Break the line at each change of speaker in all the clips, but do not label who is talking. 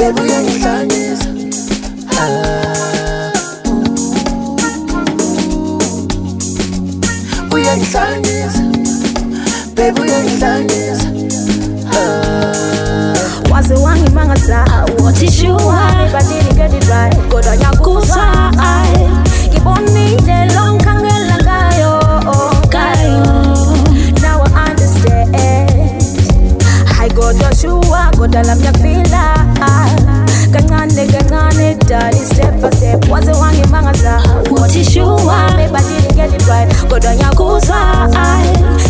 baby uyangihlanyisa. Uyangihlanyisa, baby uyangihlanyisa.
Waze wangimangasa uthishuwa but didn't get it right. Kodwa nyakusa ngibonile lo ngikhangela ngayo. Now I understand. Hayi kodwa shuwa kodwa lami ngiyakufila kancane kancane dali step by step. Waze wangimangasa uthishuwa but didn't get it right. Kodwa nyakusa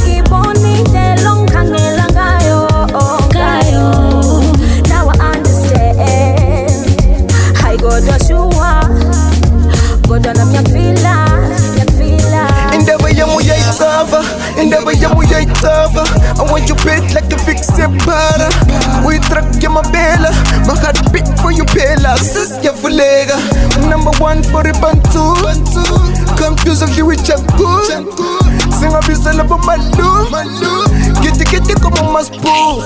ngibonile lo ngikhangela ngayo. Now I understand. Hayi kodwa shuwa kodwa nami ngiyakufila
Indaba yami uyayitsava, indaba yami uyayitsava. I want you built like the fix para. Uyitrack yamabela, my heart beat for you phela. Sis yavuleka, #1 for ibantu. Confused of you with Janku. Singabizela bomalu, Kitty como maspo.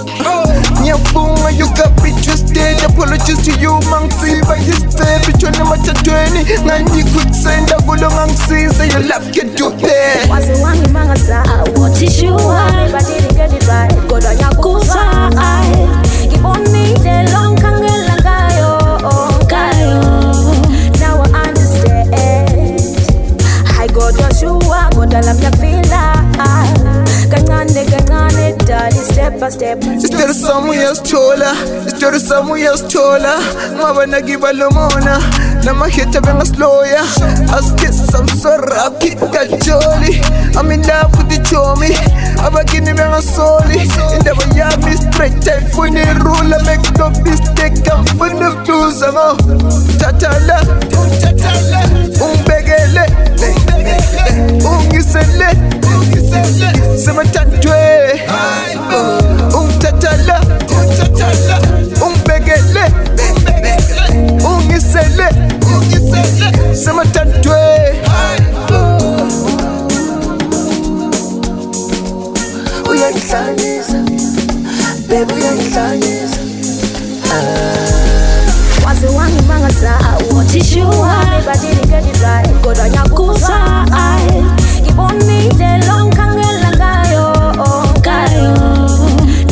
Nyafunga you got me twisted. Apologies to you mangsi by this step. Bichone machatweni, ngani quicksand avulo ngangisiza. Your love can do that.
Waze wangimangasa uthishuwa but didn't get it right. Kodwa nyakusa ngibonile lo ngikhangela ngayo. Now I understand. Hayi kodwa shuwa kodwa lami ngiyakufila kancane kancane dali step by step.
Isitolo sami uyasithola, isitolo sami uyasithola. Ngoba nakiba lomona namahita bengasloya. Askis I'm so rocky kajoli. I'm in love with the chomi. Abakini bengasoli. Indaba yami straight time funi rule. Make no mistake I'm full of blues. Tatala umbegele ungisele sematantwe tatala umbegele ungisele sematantwe. Uyangihlanyisa, baby uyangihlanyisa.
Waze wangimangasa uthishuwa but didn't get it right. Kodwa nyakusa ngibonile lo ngikhangela ngayo.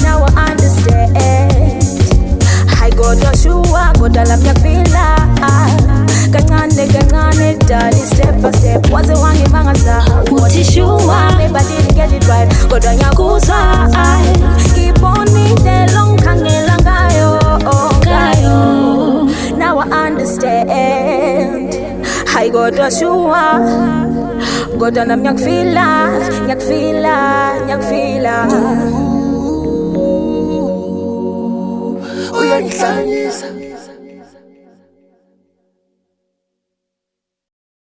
Now I understand. Hayi kodwa shuwa kodwa lami ngiyakufila kancane kancane dali step by step. Waze wangimangasa uthishuwa but didn't get it right. Kodwa nyakusa ngibonile lo ngikhangela ngayo. Now I understand. Hayi kodwa shuwa kodwa nami ngiyakufila
Uyangihlanyisa.